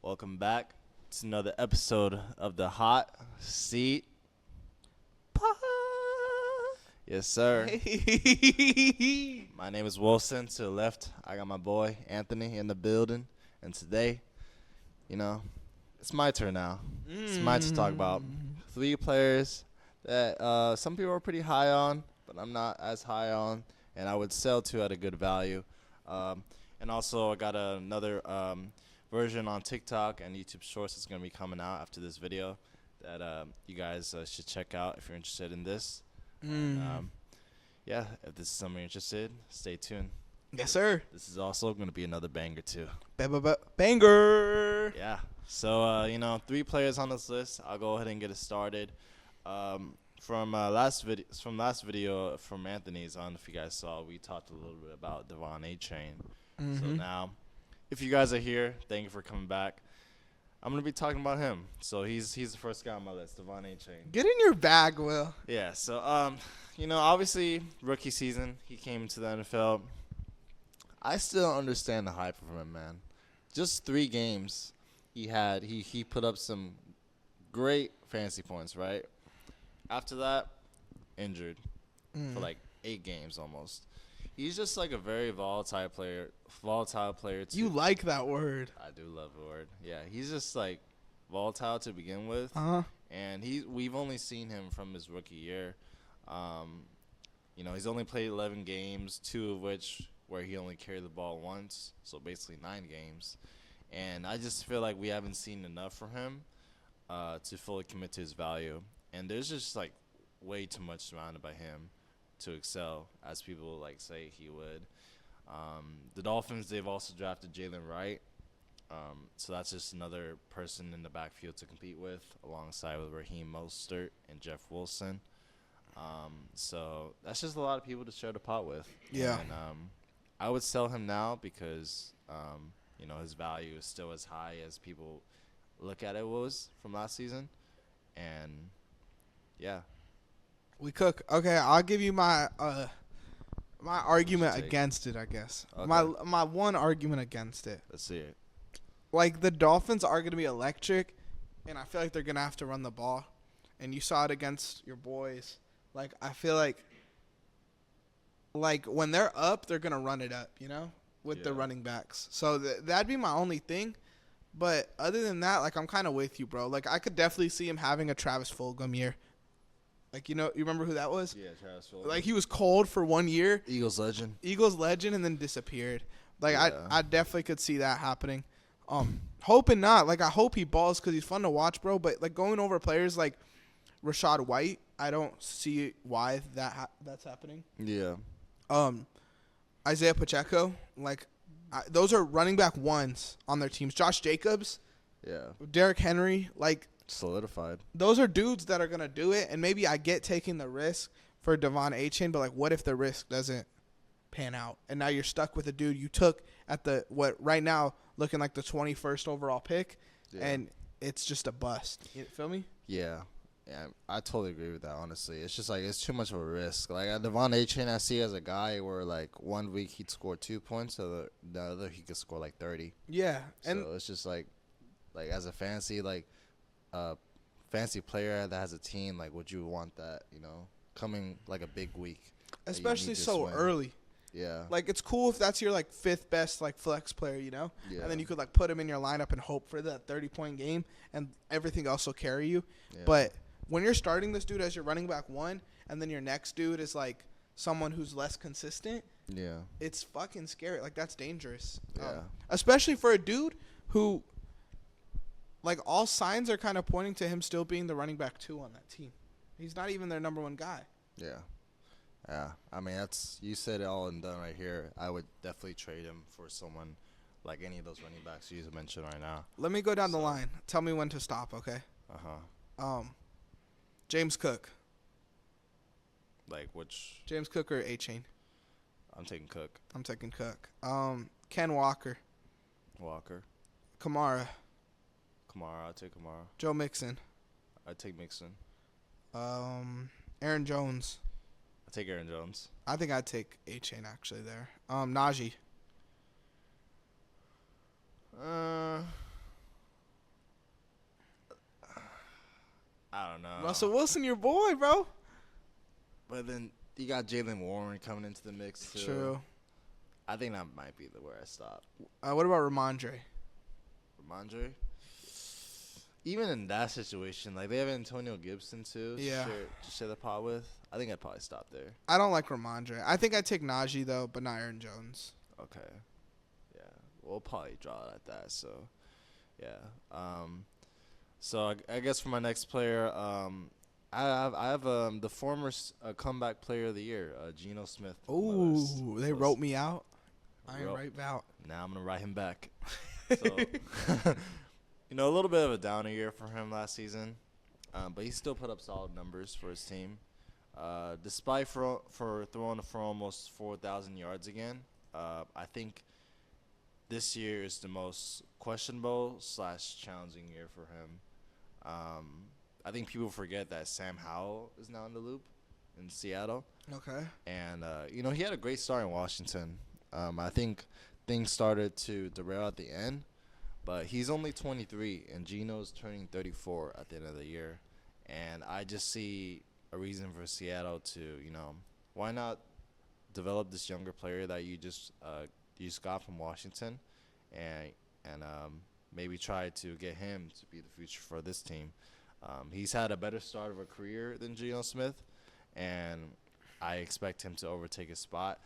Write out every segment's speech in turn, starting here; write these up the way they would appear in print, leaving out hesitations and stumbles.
Welcome back to another episode of the Hot Seat. Yes, sir. My name is Wilson. To the left, I got my boy Anthony in the building. And today, it's my turn now. It's my turn to talk about three players that some people are pretty high on, but I'm not as high on, and I would sell to at a good value. And also, I got another version on TikTok and YouTube Shorts that's going to be coming out after this video that you guys should check out if you're interested in this. Yeah, if this is something you're interested, stay tuned. Yes, sir. This is also going to be another banger, too. Banger. Yeah. So, three players on this list. I'll go ahead and get it started. From last video from Anthony's, I don't know if you guys saw, we talked a little bit about Devon A-Chain. So now, if you guys are here, thank you for coming back. I'm going to be talking about him. So he's the first guy on my list, Devon A-Chain. Get in your bag, Will. Yeah, so, obviously, rookie season, he came into the NFL. I still don't understand the hype of him, man. Just 3 games he put up some great fantasy points, right? After that, injured for like 8 games almost. He's just like a very volatile player too. You like that word. I do love the word. Yeah, he's just like volatile to begin with. And we've only seen him from his rookie year. He's only played 11 games, 2 of which where he only carried the ball once, so basically 9 games. And I just feel like we haven't seen enough from him to fully commit to his value. And there's just like way too much surrounded by him to excel, as people like say he would. The Dolphins, they've also drafted Jalen Wright. So that's just another person in the backfield to compete with, alongside with Raheem Mostert and Jeff Wilson. So that's just a lot of people to share the pot with. Yeah. And I would sell him now because, his value is still as high as people look at it was from last season. And, yeah. We cook. Okay, I'll give you my my argument against it, I guess. Okay. My one argument against it. Let's see it. Like, the Dolphins are going to be electric, and I feel like they're going to have to run the ball. And you saw it against your boys. Like, I feel like when they're up, they're going to run it up, with the running backs. So that'd be my only thing. But other than that, like, I'm kind of with you, bro. Like, I could definitely see him having a Travis Fulgham year. Like, you remember who that was? Yeah, Travis Fulgham. Like, he was cold for 1 year. Eagles legend, and then disappeared. Like, yeah. I definitely could see that happening. Hoping not. Like, I hope he balls because he's fun to watch, bro. But, like, going over players like Rachaad White, I don't see why that's happening. Yeah. Isaiah Pacheco, like, those are running back ones on their teams. Josh Jacobs, Yeah. Derrick Henry, like, Solidified. those are dudes that are going to do it. And maybe I get taking the risk for Devon A-Chain, but, like, what if the risk doesn't pan out? And now you're stuck with a dude you took at right now looking like the 21st overall pick, and it's just a bust. You feel me? Yeah. Yeah, I totally agree with that, honestly. It's just like it's too much of a risk. Like, Devon A-Chain, I see as a guy where, like, 1 week he'd score 2 points, so the other he could score, like, 30. Yeah. And so it's just like as a fancy player that has a team, like, would you want that, coming, like, a big week? Especially so early. Yeah. Like, it's cool if that's your, like, 5th best, like, flex player, Yeah. And then you could, like, put him in your lineup and hope for that 30-point game, and everything else will carry you. Yeah. But when you're starting this dude as your running back 1, and then your next dude is, like, someone who's less consistent, Yeah. it's fucking scary. Like, that's dangerous. Yeah. Especially for a dude who, like, all signs are kind of pointing to him still being the running back 2 on that team. He's not even their number 1 guy. Yeah. Yeah. I mean, you said it all and done right here. I would definitely trade him for someone like any of those running backs you mentioned right now. Let me go down the line. Tell me when to stop, okay? James Cook. Like, which? James Cook or A-Chain? I'm taking Cook. I'm taking Cook. Ken Walker. Kamara. I'll take Kamara. Joe Mixon. I'd take Mixon. Aaron Jones. I'd take Aaron Jones. I think I'd take A-Chain actually there. Najee. I don't know. Russell Wilson, your boy, bro. But then you got Jalen Warren coming into the mix too. True. I think that might be where I stop. What about Ramondre? Ramondre. Even in that situation, like they have Antonio Gibson too. Yeah. To share the pot with. I think I'd probably stop there. I don't like Ramondre. I think I'd take Najee though, but not Aaron Jones. Okay. Yeah. We'll probably draw it at that. So, yeah. So I guess for my next player, I have the former comeback player of the year, Geno Smith. on my list. Ooh, they wrote me out. I ain't Wrote- right out. Now I'm gonna write him back. So, a little bit of a downer year for him last season, but he still put up solid numbers for his team. Despite for throwing for almost 4,000 yards again, I think this year is the most questionable / challenging year for him. I think people forget that Sam Howell is now in the loop in Seattle. Okay. And, he had a great start in Washington. I think things started to derail at the end, but he's only 23, and Geno's turning 34 at the end of the year. And I just see a reason for Seattle to, why not develop this younger player that you just got from Washington and maybe try to get him to be the future for this team. He's had a better start of a career than Geno Smith, and I expect him to overtake his spot.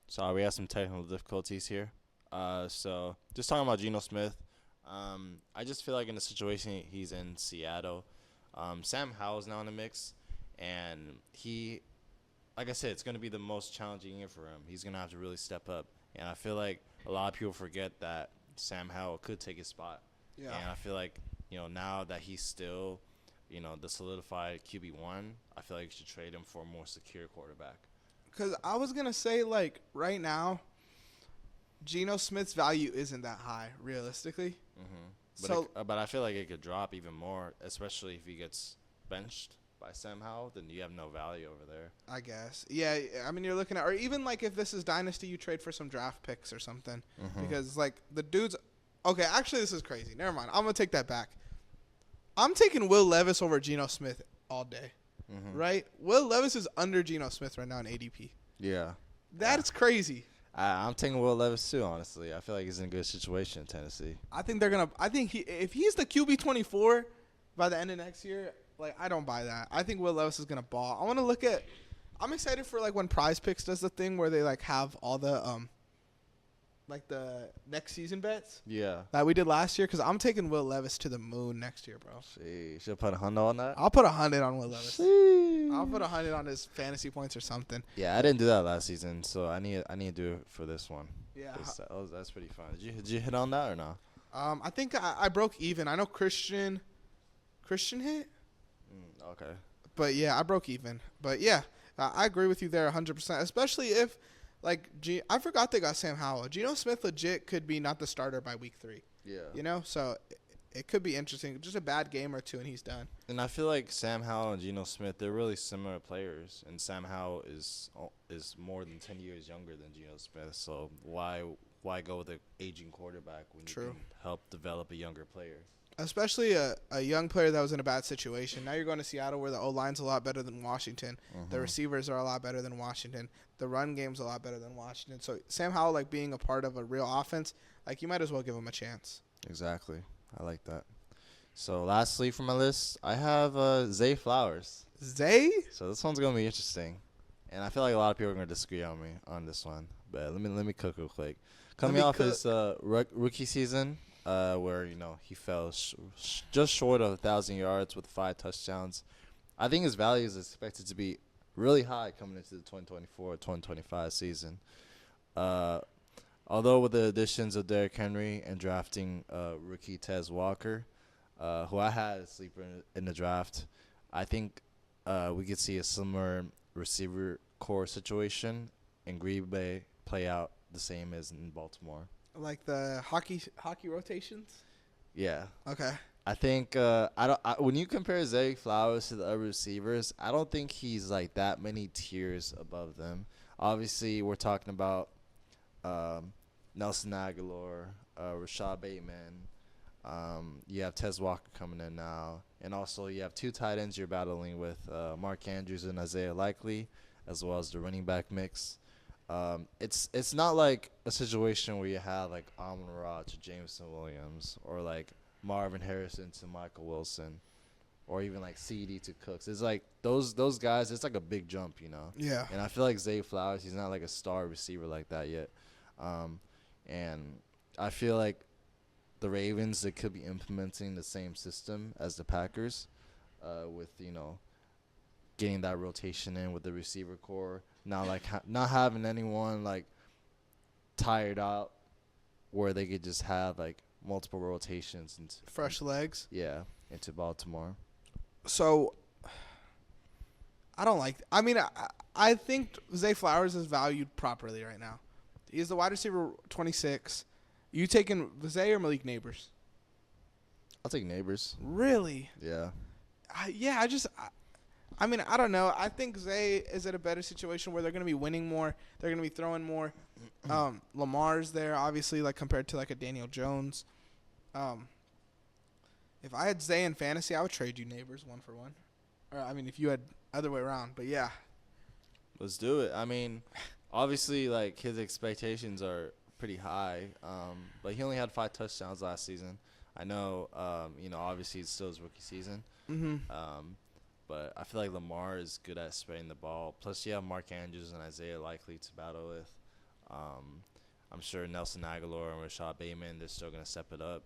Sorry, we have some technical difficulties here. So just talking about Geno Smith, I just feel like in the situation he's in Seattle, Sam Howell's now in the mix, and like I said, it's going to be the most challenging year for him. He's going to have to really step up, and I feel like a lot of people forget that Sam Howell could take his spot. Yeah. And I feel like, now that he's still, the solidified QB1, I feel like you should trade him for a more secure quarterback. Because I was going to say, like, right now, Geno Smith's value isn't that high, realistically. Mm-hmm. But I feel like it could drop even more, especially if he gets benched by Sam Howell, then you have no value over there. I guess. Yeah, I mean, you're looking at, or even, like, if this is Dynasty, you trade for some draft picks or something. Mm-hmm. Because, like, the dude's – okay, actually, this is crazy. Never mind. I'm going to take that back. I'm taking Will Levis over Geno Smith all day. Mm-hmm. Right? Will Levis is under Geno Smith right now in ADP. Yeah. That's crazy. I'm taking Will Levis too, honestly. I feel like he's in a good situation in Tennessee. I think they're going to – I think if he's the QB 24 by the end of next year, like, I don't buy that. I think Will Levis is going to ball. I want to look at – I'm excited for, like, when Prize Picks does the thing where they, like, have all the like the next season bets Yeah. that we did last year, because I'm taking Will Levis to the moon next year, bro. See, should put $100 on that. I'll put 100 on Will Levis. I'll put 100 on his fantasy points or something. Yeah, I didn't do that last season, so I need to do it for this one. Yeah. That's pretty fun. Did you hit on that or not? I think I broke even. I know Christian hit, Okay. but yeah, I broke even. But yeah, I agree with you there 100%. Especially if, like, I forgot they got Sam Howell. Geno Smith legit could be not the starter by week 3. Yeah. So it could be interesting. Just a bad game or two, and he's done. And I feel like Sam Howell and Geno Smith, they're really similar players. And Sam Howell is more than 10 years younger than Geno Smith. So why go with an aging quarterback when you can help develop a younger player? Especially a young player that was in a bad situation. Now you're going to Seattle where the O-line's a lot better than Washington. Mm-hmm. The receivers are a lot better than Washington. The run game's a lot better than Washington. So Sam Howell, like, being a part of a real offense, like, you might as well give him a chance. Exactly. I like that. So lastly for my list, I have Zay Flowers. Zay? So this one's going to be interesting. And I feel like a lot of people are going to disagree on me on this one. But let me cook real quick. Coming off his rookie season, where he fell just short of 1,000 yards with 5 touchdowns. I think his value is expected to be really high coming into the 2024-2025 season. Although with the additions of Derrick Henry and drafting rookie Tez Walker, who I had a sleeper in the draft, I think we could see a similar receiver core situation in Green Bay play out the same as in Baltimore. Like the hockey rotations? Yeah. Okay. I think when you compare Zay Flowers to the other receivers, I don't think he's like that many tiers above them. Obviously, we're talking about Nelson Aguilar, Rashad Bateman, You have Tez Walker coming in now, and also you have two tight ends you're battling with, Mark Andrews and Isaiah Likely, as well as the running back mix. It's not like a situation where you have like Amon-Ra to Jameson Williams, or like Marvin Harrison to Michael Wilson, or even like CD to Cooks. It's like those guys. It's like a big jump, you know. Yeah. And I feel like Zay Flowers, he's not like a star receiver like that yet. And I feel like the Ravens, they could be implementing the same system as the Packers, with, you know, getting that rotation in with the receiver core. Not like not having anyone like tired out, where they could just have like multiple rotations and Fresh legs. into Baltimore. So I don't like. I mean, I think Zay Flowers is valued properly right now. He's the wide receiver 26. You taking Zay or Malik Neighbors? I'll take Neighbors. Really? Yeah. I mean, I don't know. I think Zay is at a better situation where they're going to be winning more. They're going to be throwing more. Lamar's there, obviously, like compared to like a Daniel Jones. If I had Zay in fantasy, I would trade you Neighbors 1 for 1. Or I mean, if you had other way around. But yeah, Let's do it. I mean, obviously, like, his expectations are pretty high, but he only had 5 touchdowns last season. I know, you know, obviously it's still his rookie season. But I feel like Lamar is good at spreading the ball. Plus, you have Mark Andrews and Isaiah Likely to battle with. I'm sure Nelson Aguilar and Rashad Bateman, they're still going to step it up.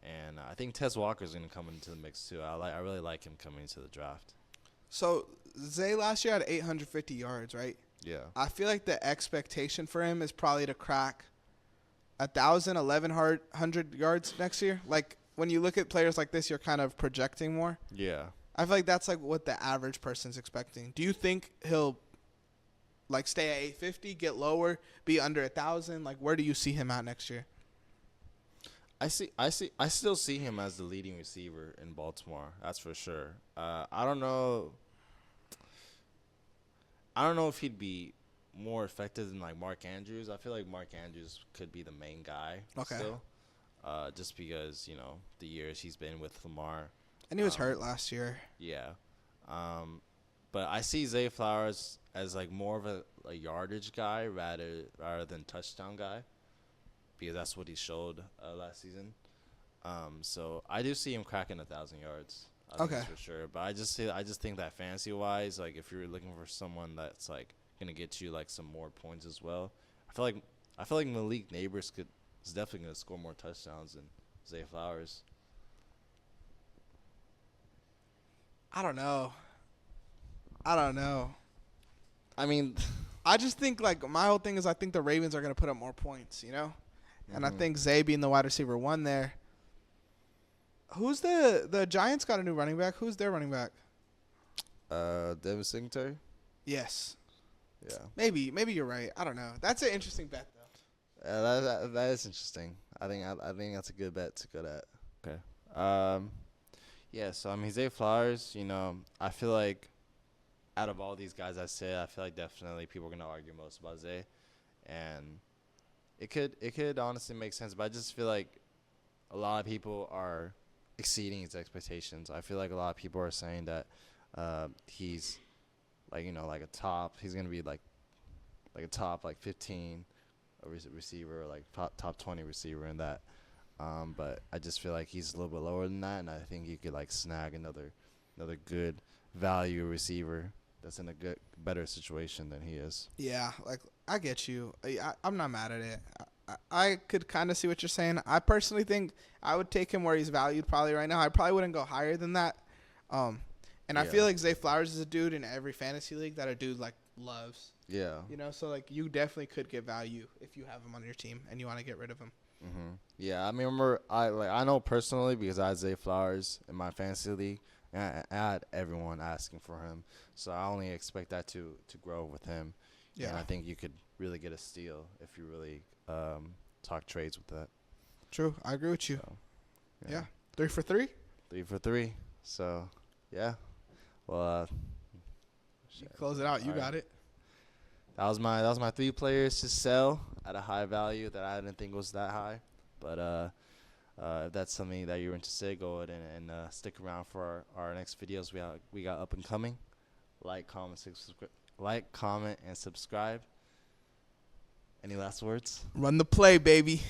And I think Tez Walker is going to come into the mix too. I really like him coming into the draft. So Zay last year had 850 yards, right? Yeah. I feel like the expectation for him is probably to crack 1,000, 1,100 yards next year. Like, when you look at players like this, you're kind of projecting more. Yeah. I feel like that's like what the average person's expecting. Do you think he'll like stay at 850, get lower, be under 1,000? Like, where do you see him at next year? I still see him as the leading receiver in Baltimore. That's for sure. I don't know if he'd be more effective than like Mark Andrews. I feel like Mark Andrews could be the main guy. Okay. Still, just because, you know, the years he's been with Lamar. And he was hurt last year. Yeah. But I see Zay Flowers as like more of a yardage guy rather than touchdown guy, because that's what he showed last season. So I do see him cracking 1,000 yards. I think that's for sure. But I just think that fantasy wise, like if you're looking for someone that's like gonna get you like some more points as well, I feel like Malik Neighbors is definitely gonna score more touchdowns than Zay Flowers. I don't know. I mean, I just think, like, my whole thing is I think the Ravens are going to put up more points, you know? And I think Zay being the wide receiver 1 there. Who's the Giants got a new running back? Who's their running back? Devin Singletary. Yes. Yeah. Maybe you're right. I don't know. That's an interesting bet, though. That is interesting. I think that's a good bet to go at. Okay. Yeah. So I mean, Zay Flowers. You know, I feel like out of all these guys I said, I feel like definitely people are gonna argue most about Zay, and it could honestly make sense. But I just feel like a lot of people are exceeding his expectations. I feel like a lot of people are saying that he's like, you know, like a top. He's gonna be like a top like 15 receiver, or like top 20 receiver in that. But I just feel like he's a little bit lower than that, and I think he could like snag another good value receiver that's in a better situation than he is. Yeah, like, I get you. I'm not mad at it. I could kind of see what you're saying. I personally think I would take him where he's valued probably right now. I probably wouldn't go higher than that. And I feel like Zay Flowers is a dude in every fantasy league that a dude like loves. Yeah. You know, so like you definitely could get value if you have him on your team and you want to get rid of him. Mm-hmm. Yeah, I mean, remember, I know personally because I had Zay Flowers in my fantasy league, and I had everyone asking for him. So I only expect that to grow with him. Yeah. And I think you could really get a steal if you really talk trades with that. True. I agree with you. So, yeah. 3 for 3? 3 for 3. So, yeah. Well, you close it out. You got it. That was my 3 players to sell at a high value that I didn't think was that high. But If that's something that you're interested, go ahead and stick around for our next videos we got up and coming. Like, comment, and subscribe. Any last words? Run the play, baby.